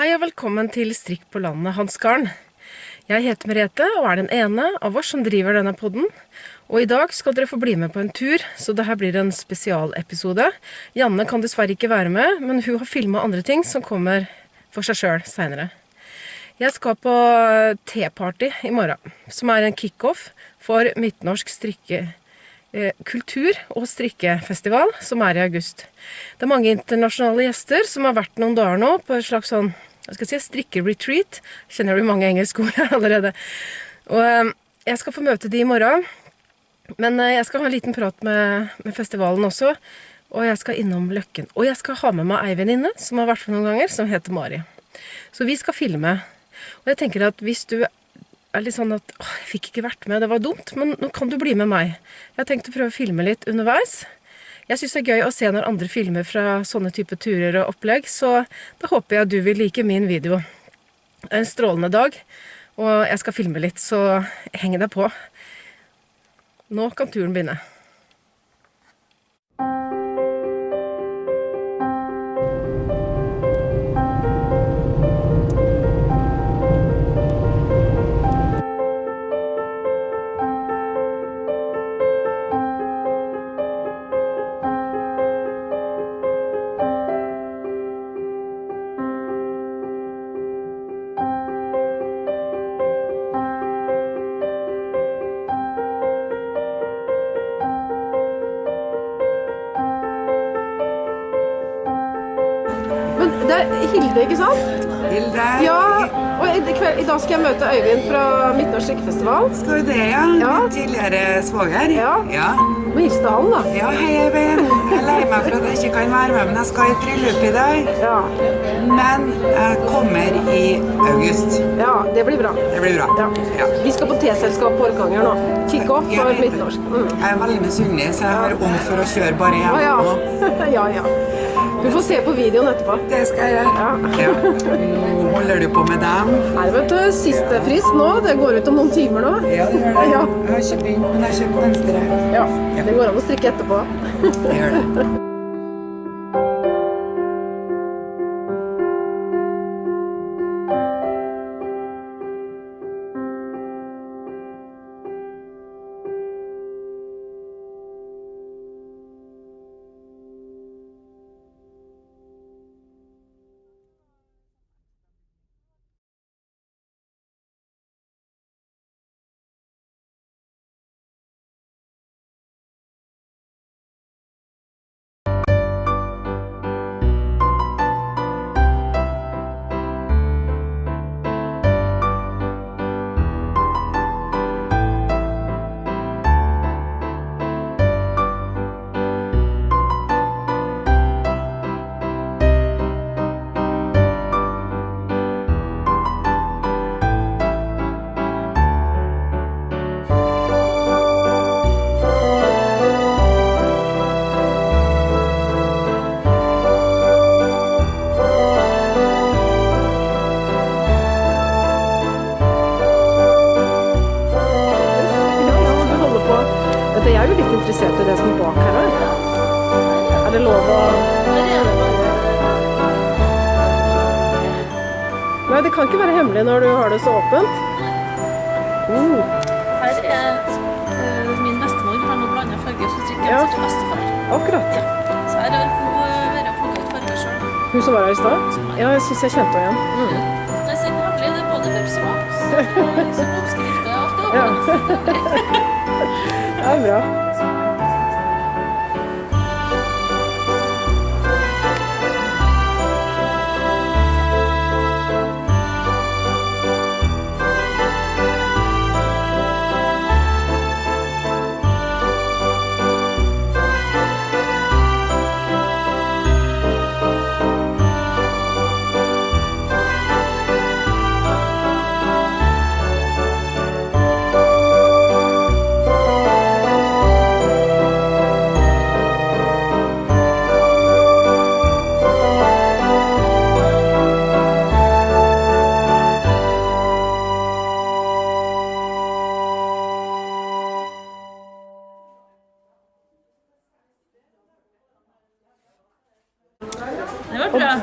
Hei og velkommen til Strikk på landet, Hansgarn. Jeg heter Merete og den ene av oss som driver denne podden. Og i dag skal dere få bli med på en tur, så dette blir en spesialepisode. Janne kan dessverre ikke være med, men hun har filmet andre ting som kommer for seg selv senere. Jeg skal på te-party i morgen, som en kick-off for Midtnorsk kultur- og strikkefestival, som i august. Det mange internasjonale gjester som har vært noen dager nå på et slags sånn, strikke-retreat. Kjenner du mange engelske ord her allerede. Og jeg skal få møte de i morgen, men jeg skal ha en liten prat med festivalen også, og jeg skal innom Løkken. Og jeg skal ha med meg en venninne som har vært med noen ganger, som heter Mari. Så vi skal filme. Og jeg tenker at hvis du litt sånn at, jeg fikk ikke vært med, det var dumt, men nå kan du bli med meg. Jeg har tenkt å prøve å filme litt underveis. Jeg synes det gøy å se når andre filmer fra sånne type turer og opplegg, så da håper jeg at du vil like min video. Det en strålende dag, og jeg skal filme litt, så heng deg på. Nå kan turen begynne. Det Hilde, ikke sant? Hilde. Ja, og i dag skal jeg møte Øyvind fra Midtnorsk strikkefestival. Skal du det, ja? Ja. Min tidligere svoger. Ja. Må hilse til han, da. Ja, hei, Øyvind. Jeg er lei meg for at jeg ikke kan være med, men jeg skal i bryllup i dag. Ja. Men jeg kommer i august. Ja, det blir bra. Det blir bra. Ja. Ja. Vi skal på te-selskap på Orkanger nå. Kick-off for Midtnorsk. Jeg er veldig misunnelig, så jeg har om for å kjøre bare hjem. Ja. Ja. Du får se på videoen etterpå. Det skal jeg gjøre. Ja. Nå holder du på med dem. Nei, vet du, siste frist nå. Det går ut om noen timer nå. Ja, det gjør det. Ja. Jeg har ikke begynt, men jeg har kjøpt venstre. Ja, det går an å strikke etterpå. Det gjør det. Jeg jo litt interessert i det som er bak her også. Det lov å... Nei, det kan ikke være hemmelig når du har det så åpent. Her min bestemor har noe blandet farger, så strikker jeg til bestefar. Akkurat. Ja. Så her har hun vært og plukket ut farger selv. Hun som var her i stad? Ja, jeg synes jeg kjente henne igjen. Det er sin hemmelig, det er både pepsmak, som oppskrifter og alt det over. Det er bra.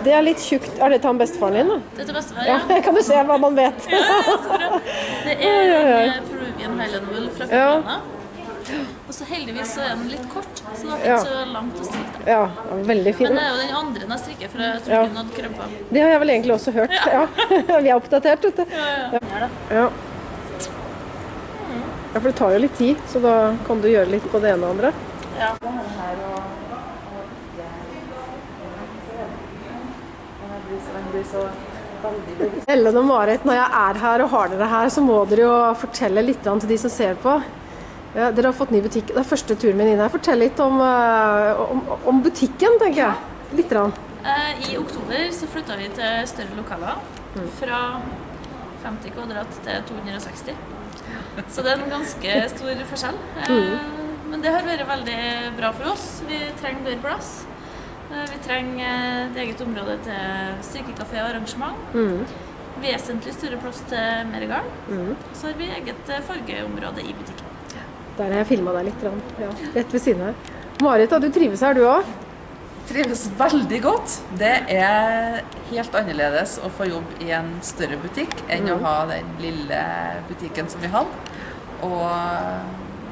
Det litt tjukt. Det til han bestefaren din, da? Det til bestefaren, ja. Ja, kan du se hva man vet. Ja, så bra. Det en Peruvian Highland Wool fra Filippinene. Og så heldigvis så den litt kort, så det ikke så langt å strikke. Ja, veldig fin. Men det jo den andre jeg strikker, for jeg tror hun hadde krømpa. Det har jeg vel egentlig også hørt. Ja. Vi oppdatert, vet du. Ja. Ja, for det tar jo litt tid, så da kan du gjøre litt på det ene og andre. Ja. Ellen og Marit, når jeg her og har dere her, så må dere jo fortelle litt til de som ser på. Ja, dere har fått ny butikk. Det første turen min inn her. Fortell litt om butikken, tenker jeg. Litt rann. I oktober så flyttet vi til større lokaler. Fra 50 kvadrat til 260. Så det en ganske stor forskjell. Men det har vært veldig bra for oss. Vi trenger mer plass. Vi trenger et eget område til strikkekafé og arrangement. Vesentlig større plass til mer garn. Så har vi eget fargeområde i butikken. Der har jeg filmet deg litt, ja, rett ved siden her. Marita, du trives her du også? Trives veldig godt. Det helt annerledes å få jobb i en større butikk enn å ha den lille butikken som vi hadde. Og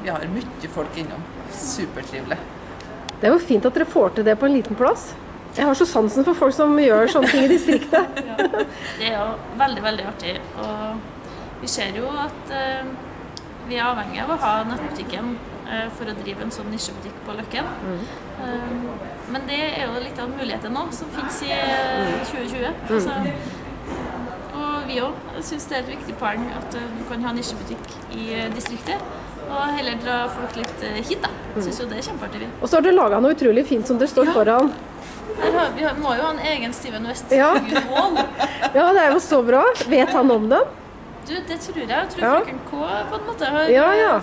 vi har mye folk innom. Supertrivelig. Det jo fint at dere får til det på en liten plass. Jeg har så sansen for folk som gjør sånne ting i distriktet. Det jo veldig, veldig artig. Og vi ser jo at vi avhengig av å ha nettbutikken for å drive en sånn nisjebutikk på Løkken. Men det jo litt av muligheten nå, som finnes i 2020. Så, og vi også synes det et viktig poeng at du kan ha nisjebutikk i distriktet, og heller dra folk litt hit da. Synes jo det kjempeartig vi. Og så har dere laget noe utrolig fint som dere står foran. Vi må jo ha en egen Steven West. Ja, det jo så bra. Vet han om den? Du, det tror jeg. Jeg tror frøken K på en måte har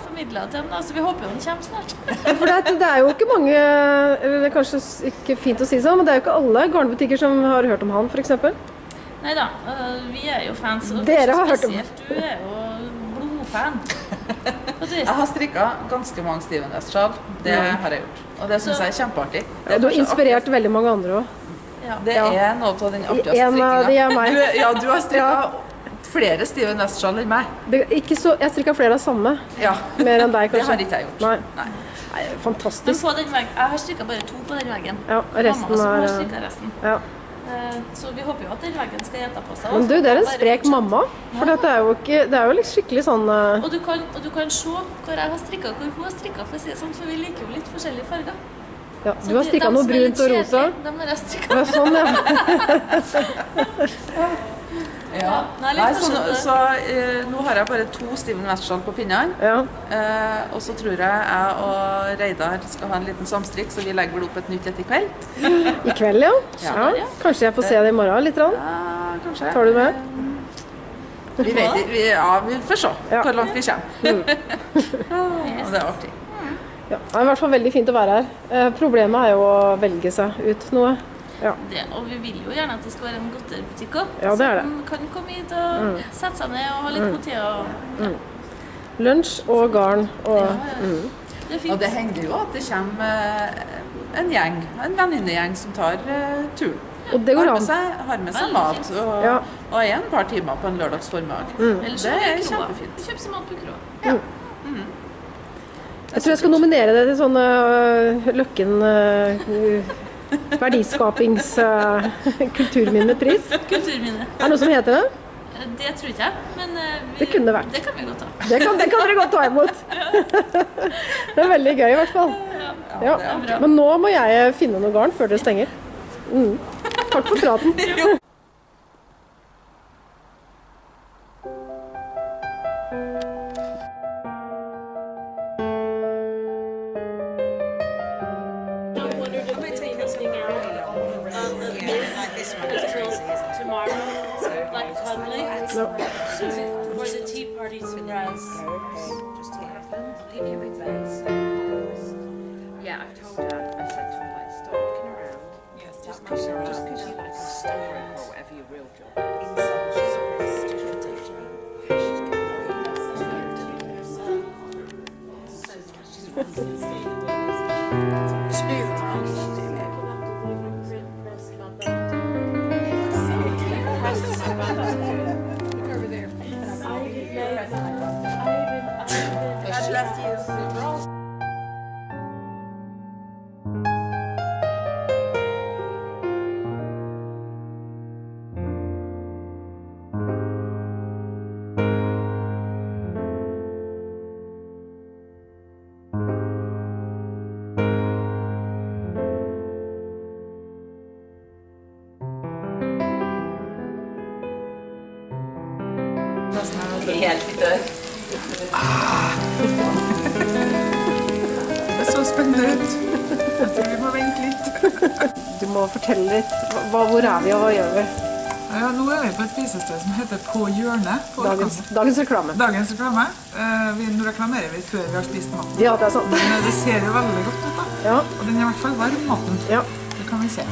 formidlet til den, så vi håper jo den kommer snart. For det jo ikke mange, eller det kanskje ikke fint å si sånn, men det jo ikke alle garnbutikker som har hørt om han, for eksempel. Neida, vi jo fans, og dere har hørt om. Spesielt du jo blodfan. Jeg har strikket ganske mange Steven West-sjal, det har jeg gjort, og det synes jeg kjempeartig. Du har inspirert veldig mange andre også. Det noe av den artigste strikkingen. En av de meg. Ja, du har strikket flere Steven West-sjal enn meg. Ikke så, jeg strikket flere av samme. Ja. Mer enn deg, kanskje. Det har ikke jeg gjort. Nei, fantastisk. Men på den veggen, jeg har strikket bare 2 på den veggen. Ja, resten mamma har strikket resten. Ja. Så vi håper jo at den veggen skal gjette på seg. Men du, det en sprek mamma. For dette jo ikke, det jo litt skikkelig sånn... Og du kan se hvor jeg har strikket, hvor hun har strikket, for å si det sånn, for vi liker jo litt forskjellige farger. Ja, du har strikket noe brunt og rosa. De har jeg strikket. Ja, sånn, ja. Ja. Så nå har jeg bare 2 Steven West-sjal på pinnene. Og så tror jeg og Reidar skal ha en liten samstrikk, så vi legger vel opp et nytt etter kveld. I kveld, ja. Kanskje jeg får se det i morgen litt? Ja, kanskje. Tar du med? Vi vet ikke, vi får se hvor langt vi kommer. Og det artig. Ja, det i hvert fall veldig fint å være her. Problemet jo å velge seg ut noe. Ja. Og vi vil jo gjerne at det skal være en godterbutikk også. Ja, det det. Så man kan komme hit og sette seg ned og ha litt god tid. Lunsj og garn. Og, Det fint. Og det hender jo at det kommer en venninnegjeng som tar turen. Og det går an. Har med seg mat og en par timer på en lørdagsformiddag. Det kjempefint. Kjøp seg mat på krå. Jeg tror jeg skal nominere det til sånn Løkken verdiskapings kulturminnepris. Kulturminne. Det noe som heter det? Det tror ikke jeg, men det kunne det vært. Det kan vi godt ta. Det kan dere godt ta imot. Det veldig gøy i hvert fall. Ja. Men nå må jeg finne noe garn før dere stenger. Takk for praten. For the tea party surprise. Yeah, I've told her. I said to her, like, stop looking around. Yes, just because you like a story or whatever your real job is. hjelp i dør. Det så spennende ut. Jeg tror vi må vente litt. Du må fortelle litt. Hvor er vi og hva gjør vi? Ja, nå er vi på et spisested som heter På hjørnet. Dagens reklame. Dagens reklame. Nå reklamerer vi før vi har spist maten. Ja, det er sant. Men det ser jo veldig godt ut da. Ja. Og den er i hvert fall varm, maten. Ja. Det kan vi se.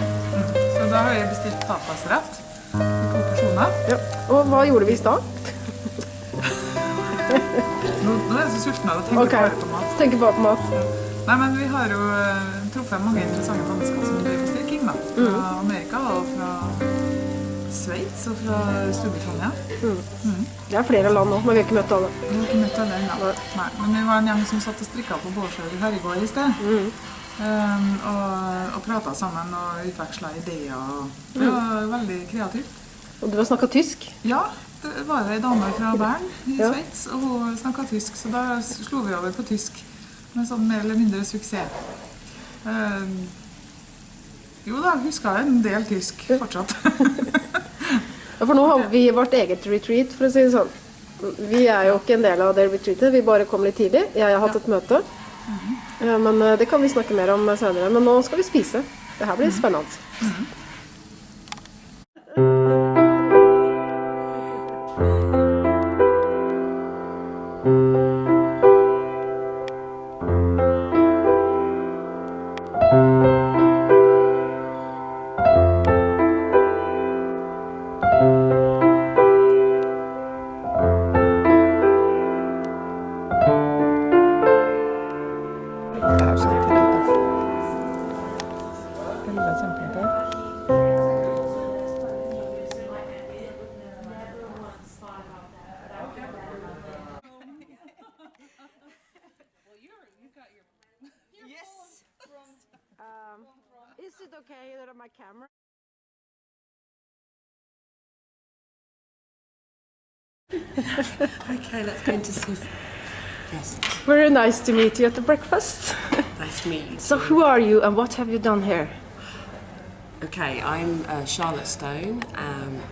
Så da har jeg bestilt tapasrett i 2 personer. Ja. Og hva gjorde vi i stad? Nå er jeg så sulten av å tenke bare på mat. Tenker bare på mat. Nei, men vi har jo truffet mange interessante mennesker som driver strikking da. Fra Amerika og fra Sveits og fra Storbritannia. Det er flere land nå, men vi har ikke møtt alle. Vi har ikke møtt alle ennå. Nei, men vi var en gjeng som satt og strikket på Bårdsjøer i Herregård i sted. Og pratet sammen og utvekslet ideer. Det var veldig kreativt. Og du har snakket tysk? Ja, det var en dame fra Bern i Sveits, og hun snakket tysk, så da slo vi over på tysk. Med sånn mer eller mindre suksess. Jo da, husker jeg en del tysk fortsatt. Ja, for nå har vi vårt eget retreat, for å si det sånn. Vi er jo ikke en del av det retreatet, vi bare kom litt tidlig. Jeg har hatt et møte. Men det kan vi snakke mer om senere. Men nå skal vi spise. Det her blir spennende. Is it okay that my camera? Okay, let's go into Sofia. Yes. Very nice to meet you at the breakfast. Nice to meet you. So who are you and what have you done here? Okay, I'm Charlotte Stone.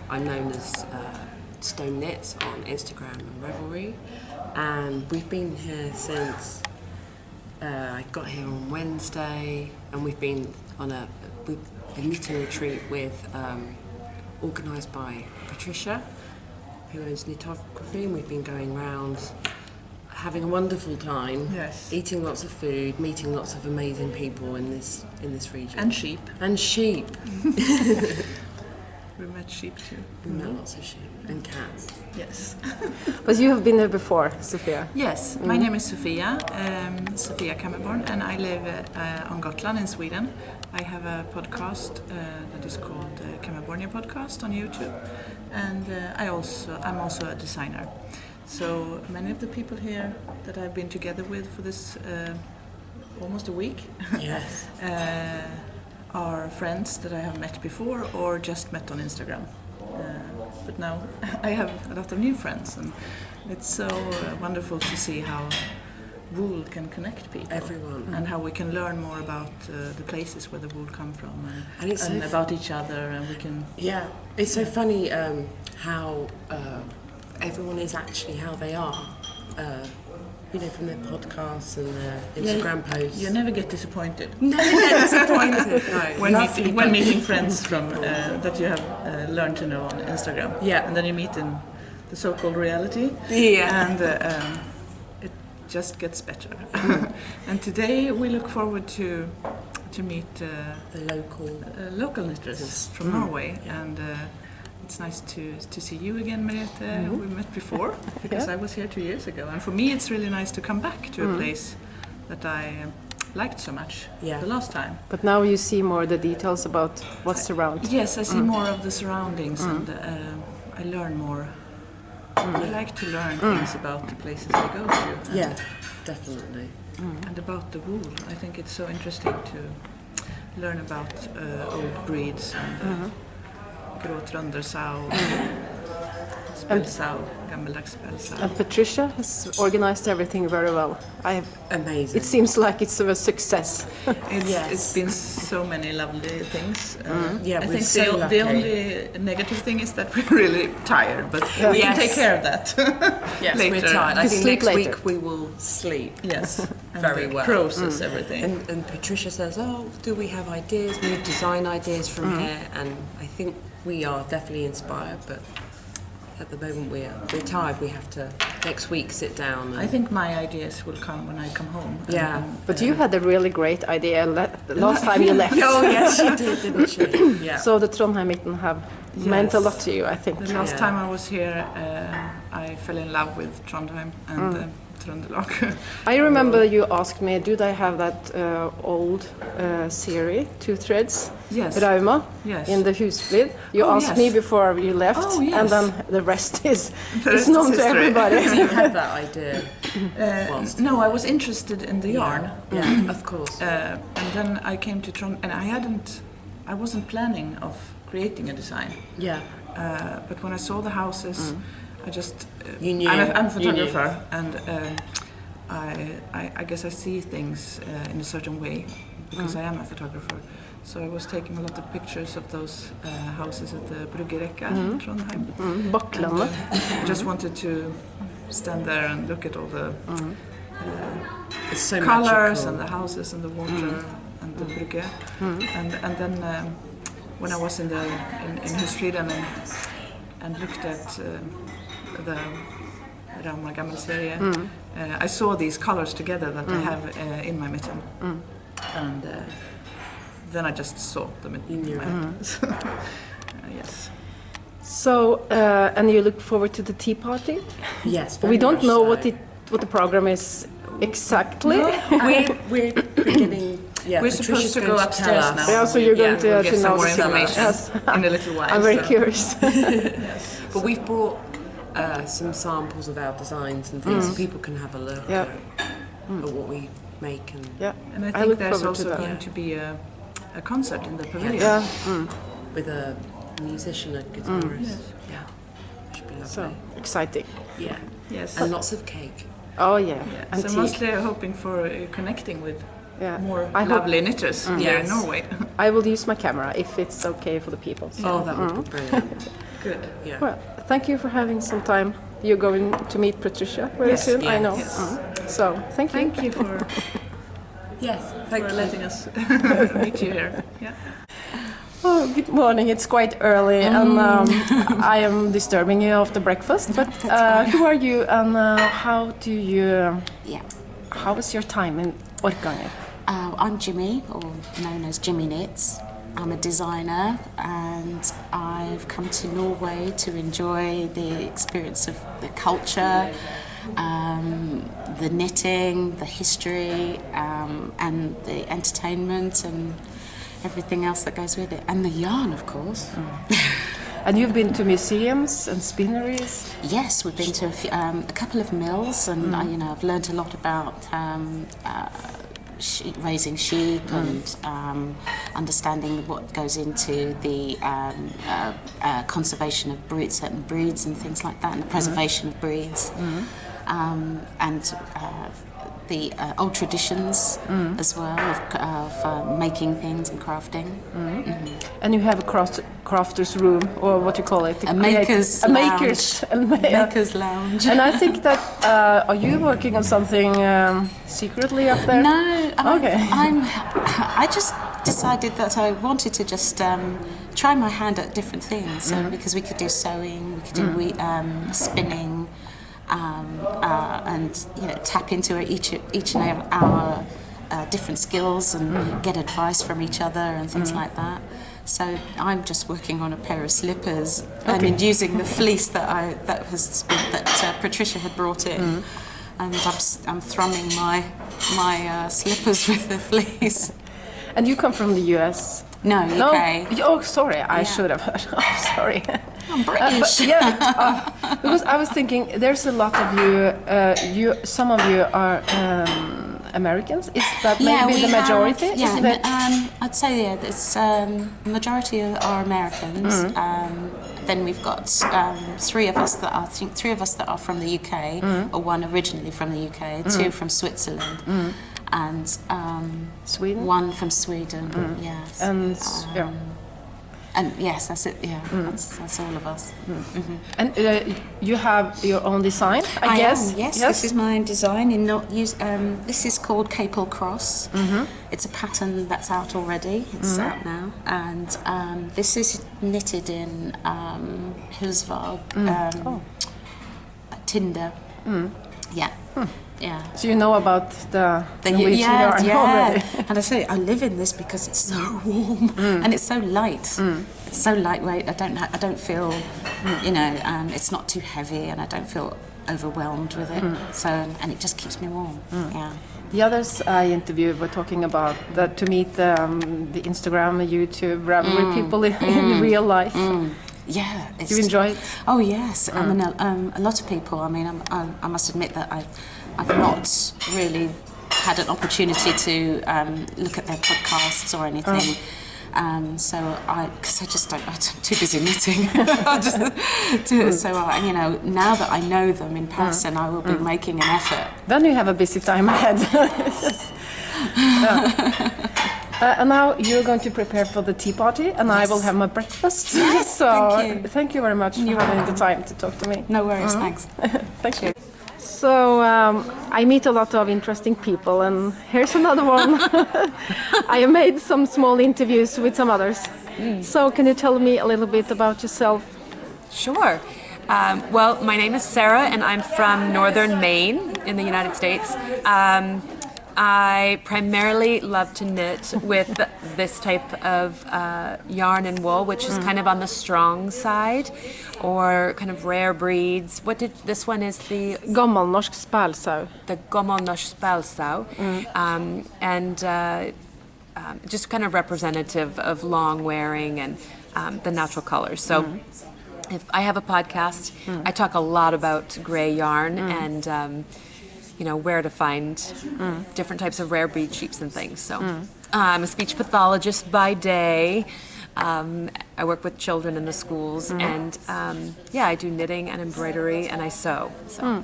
I'm known as Stone Knits on Instagram and Ravelry, and we've been here since I got here on Wednesday, and we've been on a knitting retreat with organised by Patricia, who owns Knitography, and we've been going around having a wonderful time, eating lots of food, meeting lots of amazing people in this region. And sheep. And sheep. We met sheep too. We met lots of sheep and cats. Yes. But you have been here before, Sofia. Yes, my name is Sofia, Sofia Kammerborn, and I live on Gotland in Sweden. I have a podcast that is called Kammerbornia Podcast on YouTube, and I'm also a designer. So many of the people here that I've been together with for this almost a week Yes. are friends that I have met before or just met on Instagram. But now I have a lot of new friends, and it's so wonderful to see how wool can connect people. Everyone. And how we can learn more about the places where the wool come from, And it's and so about each other, and we can... Yeah, it's so funny how everyone is actually how they are. You know, from their podcasts and their Instagram posts. You never get disappointed. Never get disappointed. No, when meeting friends from that you have learned to know on Instagram. Yeah. And then you meet in the so-called reality. Yeah. And it just gets better. And today we look forward to meet the local knitters from Norway. Yeah. And it's nice to see you again, Merete. We met before because I was here 2 years ago, and for me it's really nice to come back to a place that I liked so much the last time. But now you see more the details about what's around. Yes, I see more of the surroundings, and I learn more. I like to learn things about the places I go to. Yeah, definitely. And about the wool. I think it's so interesting to learn about old breeds and Gråtrøndersow. spelsal, gammeldags spelsal. And Patricia has organized everything very well. Amazing. It seems like it's a success. It's been so many lovely things. Yeah, I we're think so the lucky. only negative thing is that we're really tired, but we can take care of that Yes, later. we're tired. I You think sleep next later. week we will sleep. Yes, and Very well. process everything. And Patricia says, "Oh, do we have ideas, new design ideas from here?" And I think we are definitely inspired, but at the moment we're tired. We have to next week sit down. And I think my ideas will come when I come home. Yeah. But you had a really great idea the last time you left. Oh yes, she did, didn't she? Yeah. So the Trondheim meeting have meant a lot to you, I think. The last Yeah. time I was here, I fell in love with Trondheim and Trøndelag. I remember you asked me, do they have that old series, Two Threads, Yes. Rauma, Yes. in the Husflid? You Oh, asked yes. me before you left, Oh, yes. and then the rest is The it's rest known is to history. everybody. You had that idea. Whilst. No, I was interested in the yarn. Yeah, of course. And then I came to Trondheim, and I wasn't planning of creating a design. Yeah. But when I saw the houses, I just You knew. I'm a You knew. photographer, and I guess I see things in a certain way because I am a photographer. So I was taking a lot of pictures of those houses at the Bryggerekka in Trondheim. Bakklandet. I just wanted to stand there and look at all the It's so colors magical. and the houses and the water and the brygge. And then when I was in Husfliden and looked at the Rauma Gammelserie, I saw these colors together that I have in my mitten. And then I just saw them in my head. Yes. So, and you look forward to the tea party? Yes. We very don't much know so. what the program is exactly. We're beginning. Yeah, We're Patricia's supposed to going go tell upstairs us. now. Yeah, so you're going We'll to get some know more the signal. information Yes. in a little while. I'm very so. curious. But we've brought some samples of our designs and things so people can have a look Yeah. at what we make. And Yeah. And I I think look there's forward to also that. going to be a concert in the pavilion. Yeah. with a musician, a guitarist. Yeah. Should be lovely. So exciting. Yeah. Yes. And lots of cake. Oh yeah. Yeah. And So tea. mostly hoping for connecting with Yeah. more I hope- lovely knitters here in Yes. Norway. I will use my camera if it's okay for the people. So. Oh, that would be brilliant. Good. Yeah. Well, thank you for having some time. You're going to meet Patricia very Yes, soon, I yeah, know. yes. So, thank you. Thank you for Yes. Thank you. letting us meet you here. Yeah. Oh, good morning. It's quite early, and I am disturbing you after breakfast. But who are you, and how do you? Yeah. How was your time in Orkanger? I'm Jimi, or known as Jimi Knits. I'm a designer, and I've come to Norway to enjoy the experience of the culture, the knitting, the history, and the entertainment and everything else that goes with it, and the yarn, of course. And you've been to museums and spinneries. Yes, we've been to a couple of mills, and I've learned a lot about raising sheep and understanding what goes into the conservation of certain breeds and things like that, and the preservation of breeds, and the old traditions as well of making things and crafting. And you have a crafter's room, or what you call it? A maker's Maker's lounge. And I think that, are you working on something secretly up there? No, Okay. I just decided that I wanted to just try my hand at different things. So because we could do sewing, we could do spinning, and tap into each and our different skills and get advice from each other and things like that. So I'm just working on a pair of slippers and using the fleece that Patricia had brought in, and I'm thrumming my slippers with the fleece. And you come from the US? No, UK. No? Oh, sorry, I should have heard. Oh, sorry. I'm British. Because I was thinking, there's a lot of you. Some of you are Americans. Is that maybe the majority? Isn't it? I'd say it's majority are Americans. then we've got three of us that are from the UK, or one originally from the UK, two from Switzerland, and Sweden? one from Sweden. Yes. And yes, that's it. Yeah, that's all of us. And you have your own design, I guess. Yes, this is my design. This is called Capel Cross. It's a pattern that's out already. It's out now, and this is knitted in Husvag, tinder. Yeah. Yeah. So you know about the Norwegian yarn already. And I say I live in this because it's so warm and it's so light. It's so lightweight. I don't feel, it's not too heavy, and I don't feel overwhelmed with it. So, and it just keeps me warm. Yeah. The others I interviewed were talking about that to meet the Instagram, the YouTube, Ravelry people in real life. Yeah. Do you enjoy it? Oh yes. I mean, a lot of people. I mean, I must admit that I've not really had an opportunity to look at their podcasts or anything. Because I'm too busy knitting. Now that I know them in person, I will be making an effort. Then you have a busy time ahead. And now you're going to prepare for the tea party, and I will have my breakfast. Yes, so thank you very much for having the time to talk to me. No worries, thanks. Thank you. So I meet a lot of interesting people, and here's another one. I have made some small interviews with some others. So can you tell me a little bit about yourself? Sure. Well, my name is Sarah, and I'm from northern Maine in the United States. I primarily love to knit with this type of yarn and wool, which is kind of on the strong side, or kind of rare breeds. This one is the Gammelnorsk spælsau. The Gammelnorsk spælsau, and just kind of representative of long wearing and the natural colors. So. If I have a podcast, I talk a lot about gray yarn and where to find different types of rare breed sheeps and things. So I'm a speech pathologist by day. I work with children in the schools, and I do knitting and embroidery, and I sew. So.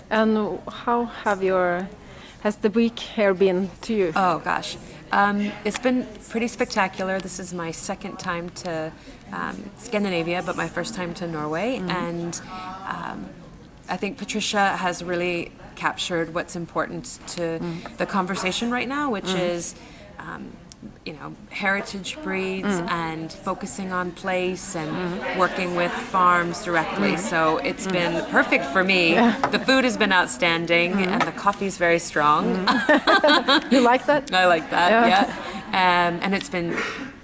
And how has the week here been to you? Oh gosh, it's been pretty spectacular. This is my second time to Scandinavia, but my first time to Norway, and I think Patricia has really captured what's important to the conversation right now, which is heritage breeds and focusing on place and working with farms directly. So it's been perfect for me. The food has been outstanding and the coffee's very strong. You like that? I like that, yeah. And it's been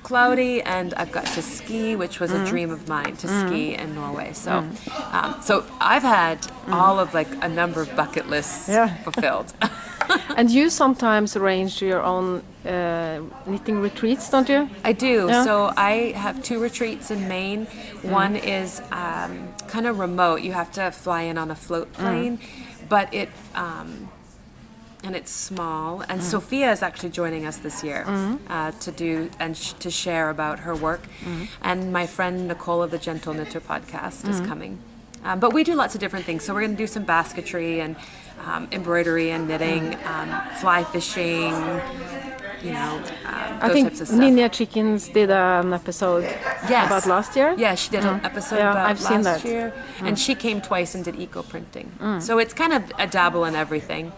cloudy, and I've got to ski, which was a dream of mine, to ski in Norway. So so I've had all of a number of bucket lists fulfilled. And you sometimes arrange your own knitting retreats, don't you? I do. Yeah. So I have 2 retreats in Maine. One is kind of remote. You have to fly in on a float plane, but and it's small. And Sofia is actually joining us this year to do and to share about her work. And my friend Nicole of the Gentle Knitter podcast is coming. But we do lots of different things. So we're going to do some basketry and embroidery and knitting, fly fishing, I think types of stuff. Ninja Chickens did an episode about last year. Yeah, she did an episode about I've seen last that. year. And she came twice and did eco-printing. So it's kind of a dabble in everything.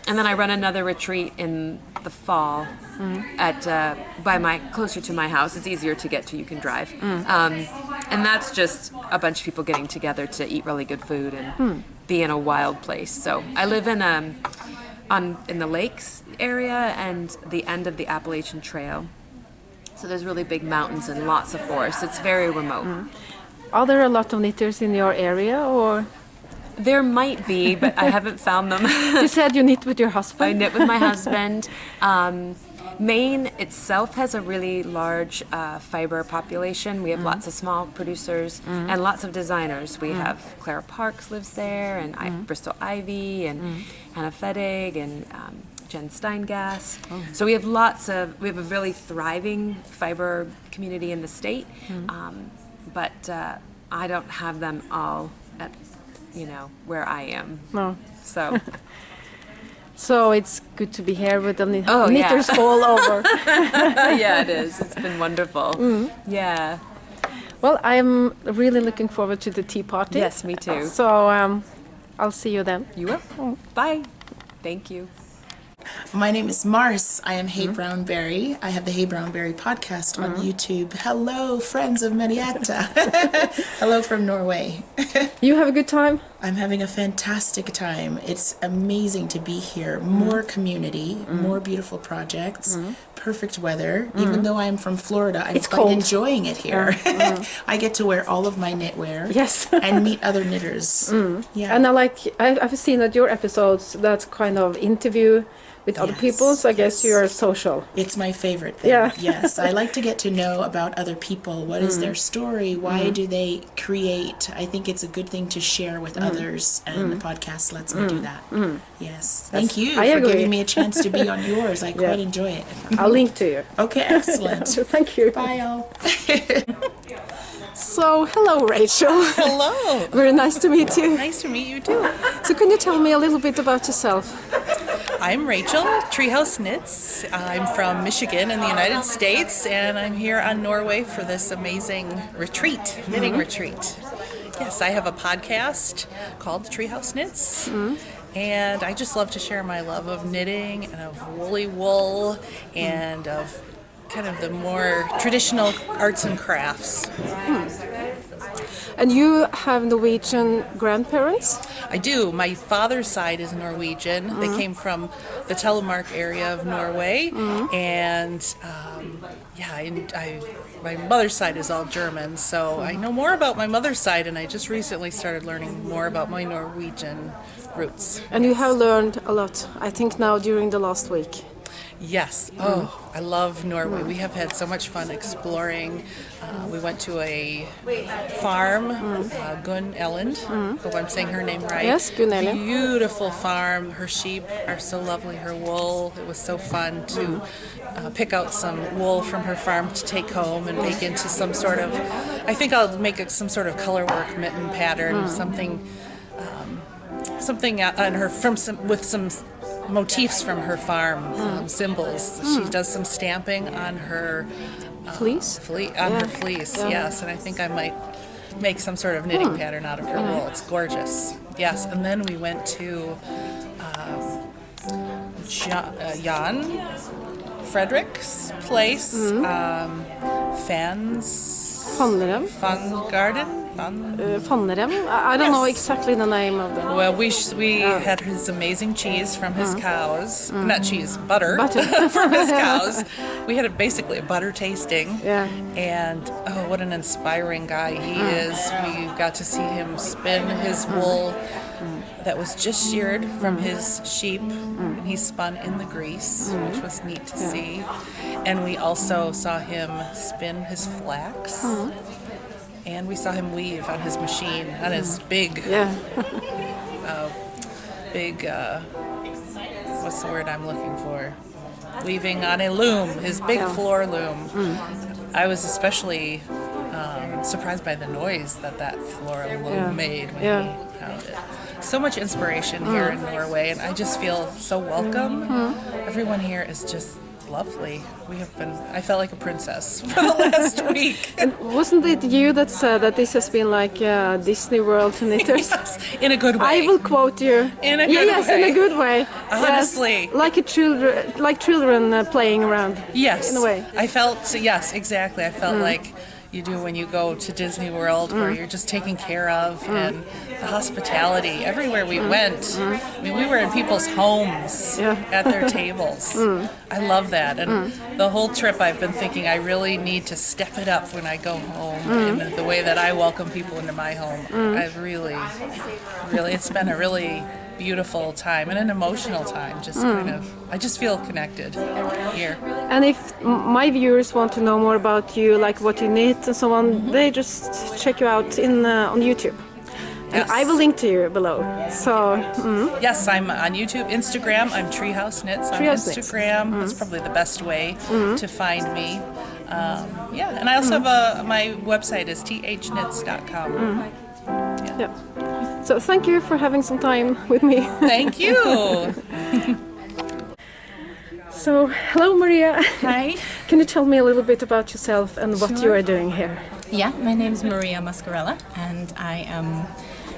And then I run another retreat in the fall at closer to my house. It's easier to get to. You can drive, and that's just a bunch of people getting together to eat really good food and be in a wild place. So I live in in the lakes area and the end of the Appalachian Trail. So there's really big mountains and lots of forests. It's very remote. Are there a lot of knitters in your area, or? There might be, but I haven't found them. You said you knit with your husband? I knit with my husband. Maine itself has a really large fiber population. We have lots of small producers and lots of designers. We have Clara Parks lives there, and Bristol Ivy, and Hannah Fedig, and Jen Steingass. So we have a really thriving fiber community in the state. But I don't have them all at, where I am. No. So. So it's good to be here with the yeah. knitters all over. Yeah, it is. It's been wonderful. Yeah. Well, I'm really looking forward to the tea party. Yes, me too. So I'll see you then. You will. Bye. Thank you. My name is Marce. I am Hey Brownberry. I have the Hey Brownberry podcast on YouTube. Hello, friends of Merete. Hello from Norway. You have a good time? I'm having a fantastic time. It's amazing to be here. More community, more beautiful projects, perfect weather. Even though I'm from Florida, I'm quite enjoying it here. I get to wear all of my knitwear. Yes. And meet other knitters. Yeah. And I've seen that your episodes, that kind of interview with other people, so I guess you're social. It's my favorite thing. Yeah. Yes, I like to get to know about other people. What is their story? Why do they create? I think it's a good thing to share with others, and the podcast lets me do that. Yes. Thank you for giving me a chance to be on yours. I quite enjoy it. I'll link to you. Okay, excellent. Thank you. Bye, all. So, hello, Rachel. Hello. Very nice to meet you. Nice to meet you too. So, can you tell me a little bit about yourself? I'm Rachel, Treehouse Knits. I'm from Michigan in the United States, and I'm here on Norway for this amazing retreat, knitting retreat. Yes, I have a podcast called Treehouse Knits, and I just love to share my love of knitting and of woolly wool and of kind of the more traditional arts and crafts. And you have Norwegian grandparents? I do. My father's side is Norwegian. They came from the Telemark area of Norway, and my mother's side is all German. So I know more about my mother's side, and I just recently started learning more about my Norwegian roots. And you have learned a lot, I think, now during the last week. Yes. Oh, I love Norway. We have had so much fun exploring. We went to a farm, Gun Elland. Hope I'm saying her name right. Yes, Gun Elland. Beautiful farm. Her sheep are so lovely. Her wool. It was so fun to pick out some wool from her farm to take home and make into some sort of. I think I'll make some sort of colorwork mitten pattern. Something on her with some motifs from her farm, symbols. She does some stamping on her fleece. Her fleece, yes. And I think I might make some sort of knitting pattern out of her wool. It's gorgeous. Yes. And then we went to Jan Frederick's place, Fannerem? I don't know exactly the name of them. Well, we had his amazing cheese from his cows. Not cheese, butter. From his cows. We had basically a butter tasting. Yeah. And what an inspiring guy he is. We got to see him spin his wool that was just sheared from his sheep, and he spun in the grease, which was neat to see. And we also saw him spin his flax, and we saw him weave on his machine, on his big, what's the word I'm looking for? Weaving on a loom, his big floor loom. I was especially surprised by the noise that floor loom made when he pounded. So much inspiration here in Norway, and I just feel so welcome. Everyone here is just lovely. I felt like a princess for the last week. And wasn't it you that said that this has been like Disney World to knitters? Yes, in a good way. I will quote you. In a good way. In a good way. Honestly. Yes, like children playing around. Yes. In a way. I felt, yes, exactly. I felt like you do when you go to Disney World, where you're just taken care of, and the hospitality everywhere we went. I mean, we were in people's homes at their tables. I love that, and the whole trip I've been thinking I really need to step it up when I go home in the way that I welcome people into my home. I've really, it's been a really beautiful time and an emotional time. I just feel connected here. And if my viewers want to know more about you, like what you knit and so on, they just check you out on YouTube. And I will link to you below. So yes, I'm on YouTube, Instagram. I'm Treehouse Knits on Instagram. That's probably the best way to find me. Yeah, and I also have my website is thnits.com. Yeah. So thank you for having some time with me. Thank you. So, hello Maria. Hi. Can you tell me a little bit about yourself and what you are doing here? Yeah, my name is Maria Mascarella, and I am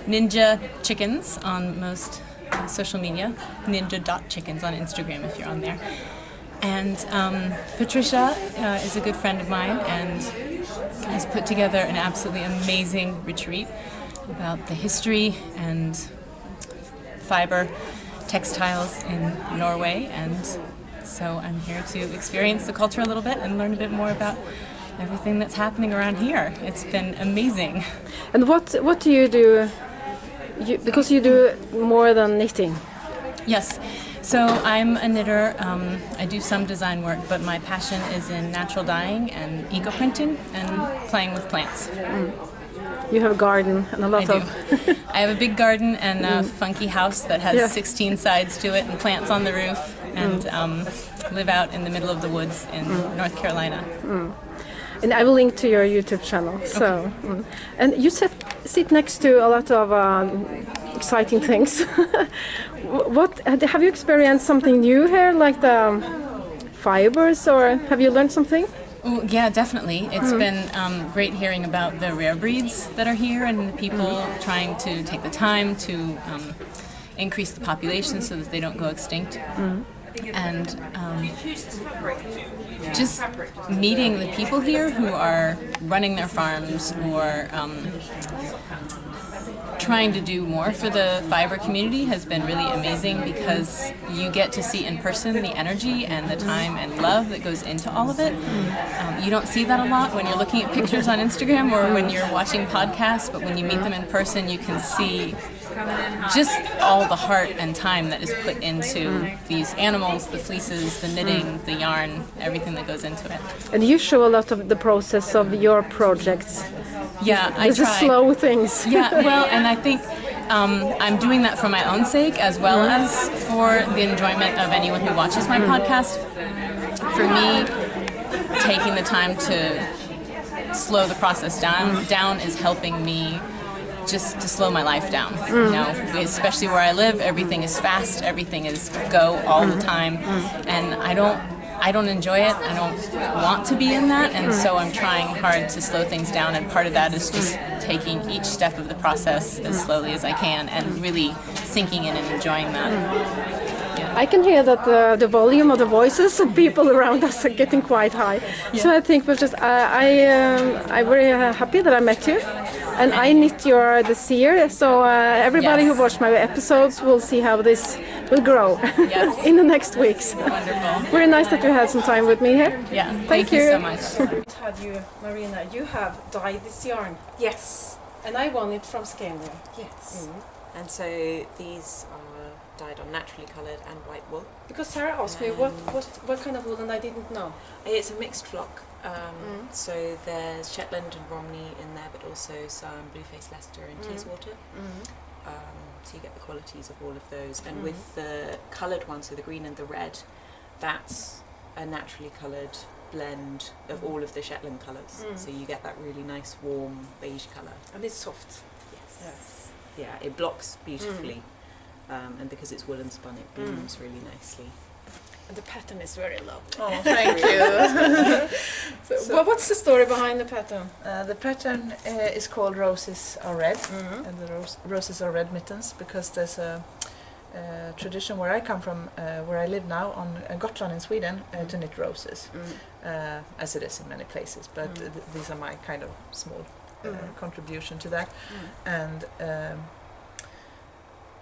Ninja Chickens on most social media. Ninja.chickens on Instagram if you're on there. And Patricia is a good friend of mine and has put together an absolutely amazing retreat about the history and fiber textiles in Norway, and so I'm here to experience the culture a little bit and learn a bit more about everything that's happening around here. It's been amazing. And what do you do? Because you do more than knitting. Yes. So I'm a knitter. I do some design work, but my passion is in natural dyeing and eco-printing and playing with plants. You have a garden and a lot of... I have a big garden and a funky house that has 16 sides to it and plants on the roof, and live out in the middle of the woods in North Carolina. And I will link to your YouTube channel. So, and you sit next to a lot of exciting things. What have you experienced something new here, like the fibers, or have you learned something? Oh, yeah, definitely. It's been great hearing about the rare breeds that are here and the people trying to take the time to increase the population so that they don't go extinct. And just meeting the people here who are running their farms or trying to do more for the fiber community has been really amazing, because you get to see in person the energy and the time and love that goes into all of it. You don't see that a lot when you're looking at pictures on Instagram or when you're watching podcasts, but when you meet them in person you can see just all the heart and time that is put into these animals, the fleeces, the knitting, the yarn, everything that goes into it. And you show a lot of the process of your projects. Yeah, I try. The slow things. Yeah, well, and I think I'm doing that for my own sake as well as for the enjoyment of anyone who watches my podcast. For me, taking the time to slow the process down is helping me just to slow my life down. You know, especially where I live, everything is fast, everything is go all the time, and I don't enjoy it. I don't want to be in that, and so I'm trying hard to slow things down, and part of that is just taking each step of the process as slowly as I can and really sinking in and enjoying that. I can hear that the volume of the voices of people around us are getting quite high. Yeah. So I think we'll just I'm very happy that I met you, and I knit this year. So everybody who watched my episodes will see how this will grow in the next weeks. Wonderful. Very nice that you had some time with me here. Yeah, thank you so much. Had you, Marina, you have dyed this yarn. Yes. And I won it from Scania. Yes. And so these are dyed on naturally coloured and white wool. Because Sarah asked me what kind of wool, and I didn't know. It's a mixed flock. So there's Shetland and Romney in there, but also some Blueface Leicester and Teeswater. So you get the qualities of all of those. And with the coloured ones, so the green and the red, that's a naturally coloured blend of all of the Shetland colours. So you get that really nice warm beige colour. And it's soft. Yes. Yeah, it blocks beautifully. And because it's woolen spun, it blooms really nicely. And the pattern is very lovely. Oh, thank you. So what's the story behind the pattern? The pattern is called Roses Are Red, and the roses are red mittens, because there's a tradition where I come from, where I live now on Gotland in Sweden, to knit roses, as it is in many places, but these are my kind of small contribution to that. And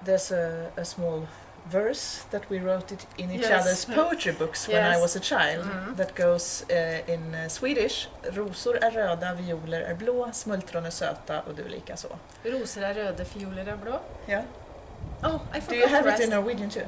there's a small verse that we wrote it in each other's poetry books when I was a child, that goes in Swedish: Rosor är röda, violer är blå, smultron är söta och du lika så. Rosor är röda, fioler är blå. Yeah. Oh, I forgot. Do you have the it rest. in Norwegian too?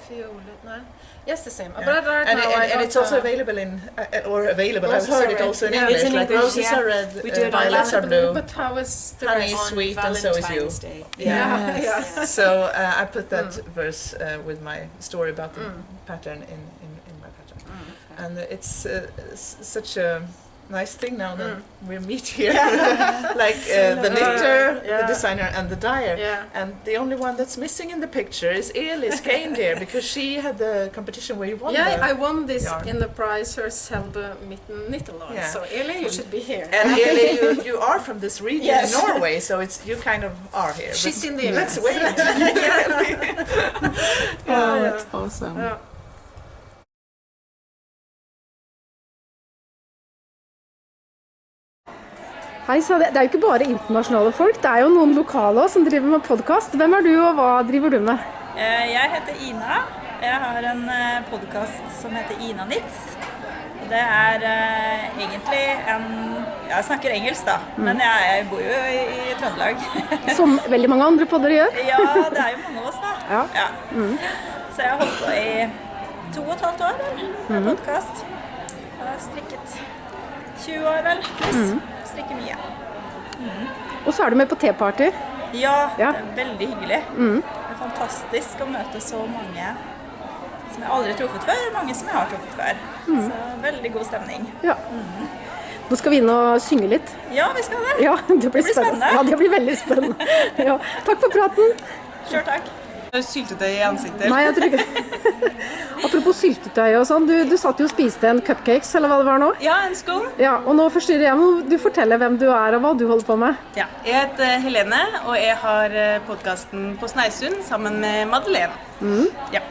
Fioler, no. Yes, the same. Yeah. But and it's also available in, I've heard it also in English, in like English, roses are red, we do it violets are blue, But how is the honey rest? is sweet and so is you. Day. Yeah. So I put that verse with my story about the pattern in my pattern. And it's such a nice thing now that we meet here. Like the knitter, the designer, and the dyer. And the only one that's missing in the picture is Elis Reindeer because she had the competition where you won. I won this in the prize herself Midtnorsk. So Eli, you should be here. And Eli, you are from this region in Norway, so it's you kind of are here. She's in the Let's wait. That's awesome. Hei, så det jo ikke bare internasjonale folk, det jo noen lokale også, som driver med podcast. Hvem du, og hva driver du med? Jeg heter Ina. Jeg har en podcast som heter Ina Nits. Det egentlig jeg snakker engelsk da, men jeg bor jo i Trøndelag. Som veldig mange andre podder gjør? Ja, det jo mange av oss da. Ja. Så jeg har holdt på i 2,5 år med podcast. Jeg har strikket 20 år vel, pluss. Strikker mye. Og så du med på te-party? Ja, det veldig hyggelig. Det fantastisk å møte så mange som jeg aldri har truffet før, og mange som jeg har truffet før. Så veldig god stemning. Ja. Nå skal vi inn og synge litt. Ja, vi skal det. Ja, det blir spennende. Ja, det blir veldig spennende. Ja. Takk for praten. Kjør takk. Syltetøy i ansiktet. Nei, jeg tror ikke. Apropos syltetøy og sånn, du satt jo og spiste en cupcakes, eller hva det var nå? Ja, en skål. Ja, og nå forstyrrer jeg. Må du fortelle hvem du og hva du holder på med? Ja, jeg heter Helene, og jeg har podcasten på Sneisund sammen med Madeleine. Ja.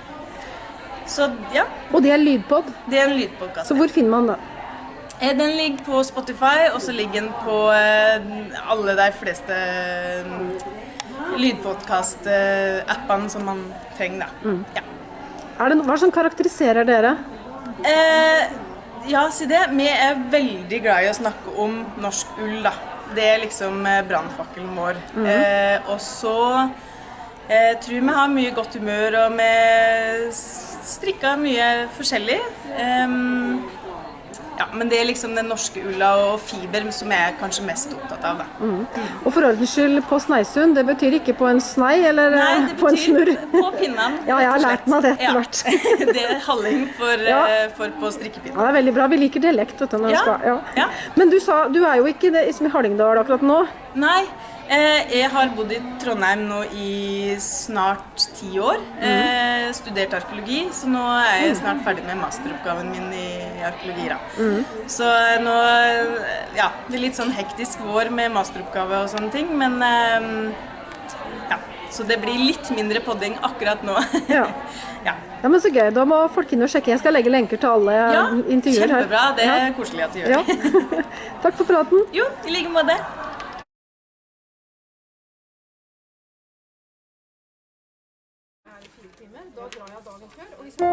Så, ja. Og det lydpod? Det en lydpodcast. Så hvor finner man den? Den ligger på Spotify, og så ligger den på alle de fleste lydpodcast-appene som man trenger da. Ja. Hva som karakteriserer dere? Ja, si det. Vi veldig glad i å snakke om norsk ull da. Det liksom brannfakkelen vår. Og så tror vi har mye godt humør, og vi strikker mye forskjellig. Ja, men det liksom den norske ulla og fiber som jeg kanskje mest opptatt av da. Og for ordens skyld, på Sneisund, det betyr ikke på en snei eller på en snurr? Nei, det betyr på pinnen. Ja, jeg har lært meg det etter hvert. Det halling for på strikkepinnen. Ja, det veldig bra. Vi liker dialekt, vet du, når vi skal. Ja. Men du sa, du jo ikke i Hallingdal akkurat nå? Nei. Jeg har bodd i Trondheim nå i snart 10 år, studert arkeologi, så nå jeg snart ferdig med masteroppgaven min i arkeologi da. Så nå, ja, det litt sånn hektisk vår med masteroppgave og sånne ting, men ja, så det blir litt mindre podding akkurat nå. Ja, men så gøy, da må folk inn og sjekke. Jeg skal legge lenker til alle intervjuer her. Ja, kjempebra, det koselig at du gjør. Ja. Takk for praten. Jo, i like måte. Da drar jeg dagen før, og vi skal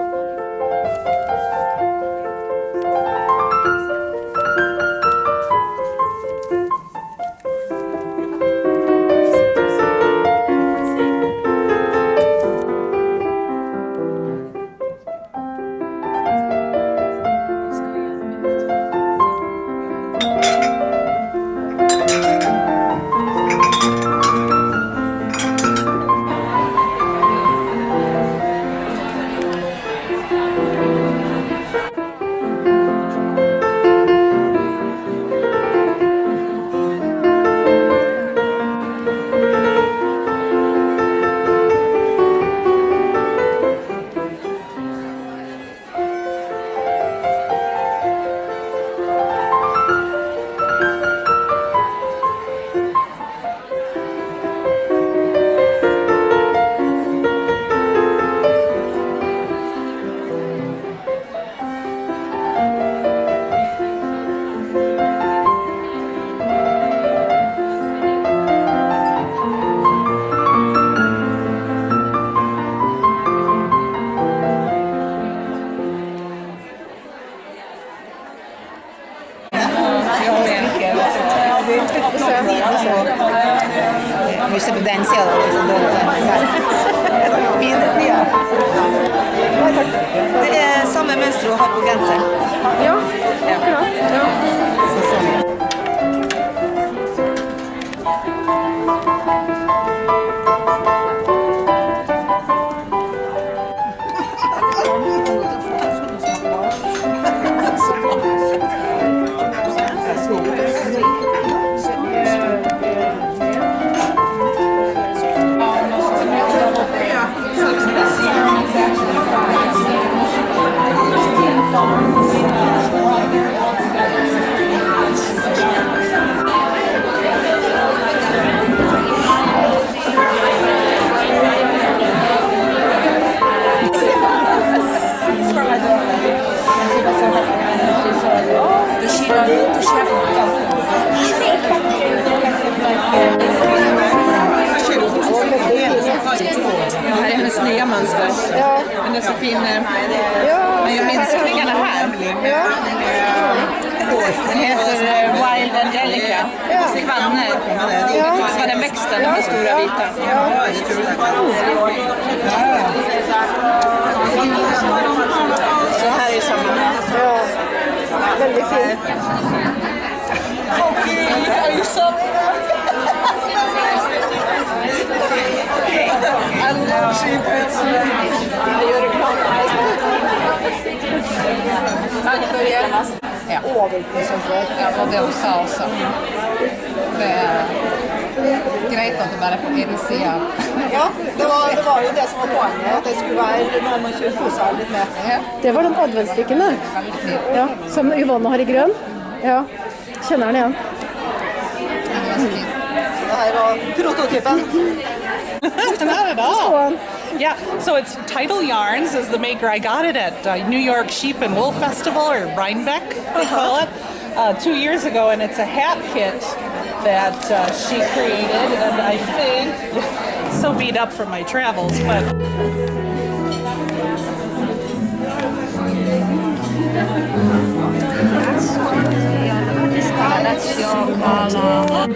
nya mönster. Ja. Men det är så fin... Ja. Men jag minskningarna här. Ja. Den heter Wild Angelica. Skvanner. Ja. Så var den växten, den stora vita. Ja. Så här är samma. Ja. Väldigt fint. Are you sorry? I love sheepets. Ja. Ja, og det hun sa også. Det er greit at det bare er på ene siden. Ja, det var jo det som var poenget, at det skulle være noe man skulle kose seg litt med. Det var den adventsstrikken der. Ja, som Yvonne har i grønn. Ja, kjenner den igjen. Det her var prototypen. Yeah, so it's Tidal Yarns is the maker. I got it at New York Sheep and Wool Festival, or Rhinebeck, they call it, 2 years ago, and it's a hat kit that she created, and I think, so beat up from my travels, but... That's your color.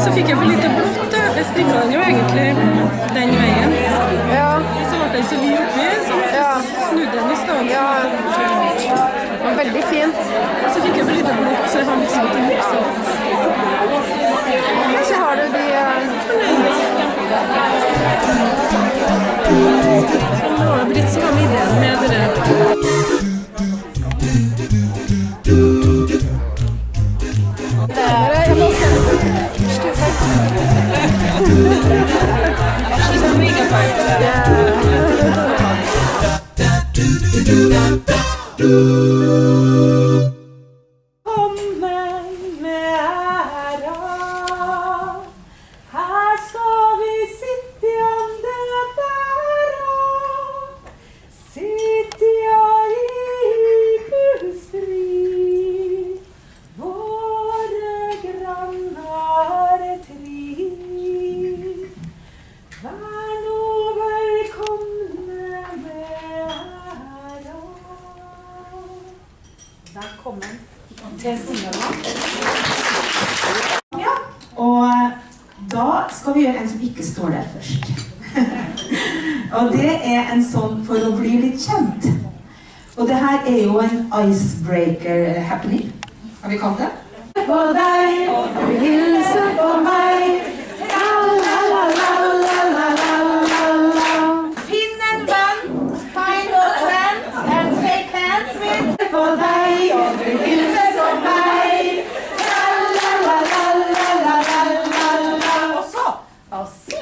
Så fikk jeg for lite blått. Jeg strikket den jo egentlig den veien. Ja. Så ble den så vid oppi, så snudde den i stedet. Ja. Den var veldig fin. Så fikk jeg for lite blått, så jeg har liksom ikke hukset. Så har du de... Det var Britt som var med ideen med det. She's the mega part. Her skal vi sitte ande bæra, sitte i husfri, våre grannar tri. Vær nå velkomne med æra. Velkommen til Singalva. Ja, og da skal vi gjøre en som ikke står der først. Og det er en sånn for å bli litt kjent. Og det her er jo en icebreaker happening, har vi kalt det. På deg, hilse på meg. Finn en venn, find a friend, and shake hands with. På deg, hilse på meg. Og så,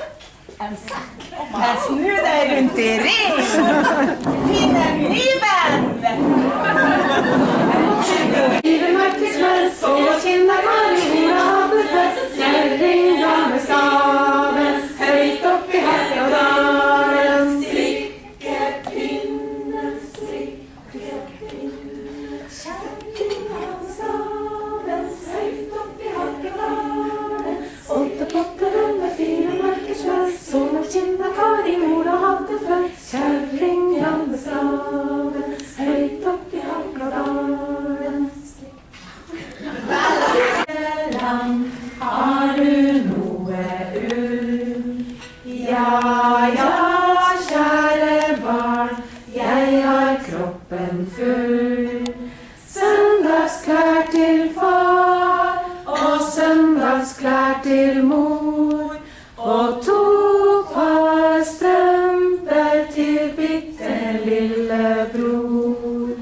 en sekk. Jeg snur deg rundt i ring. Finn en ny venn. Livet Marcus Merce, og kjenner Marina, befest, kjæring da. kroppen full. Søndagsklær til far og søndagsklær til mor og 2 par strømper til bitte lille bror.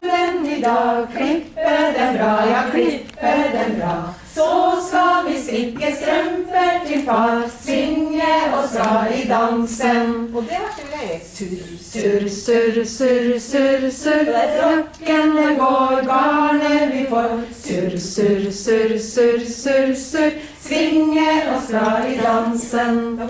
Men I dag klippe den bra, ja klippe den bra. Så skal vi strikke strømper til far, svinge oss dra I dansen. Og det har ikke vi. Surr, surr, surr, surr, surr, rocken den går, garnet vi får. Surr, surr, surr, surr, surr, surr, svinge oss dra I dansen. 1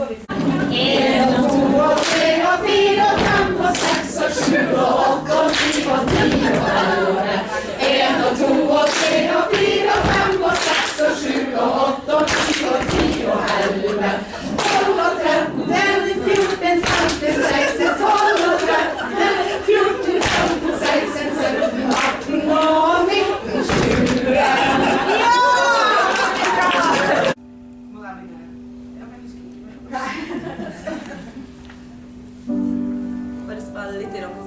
og 2 og 3 og 4 og 5 og 6 og 7 og 8 og 9 og 10 og 11. 1 og 2 og 3 og 4 og 5 og 6 og 7 og 8 og 9 og 10 og 11. 12 og 13, 14, 15, 16, 12 og 13, 14, 15, 16, 17, 18 og 19, 20. Ja! Bare spille litt I rammen.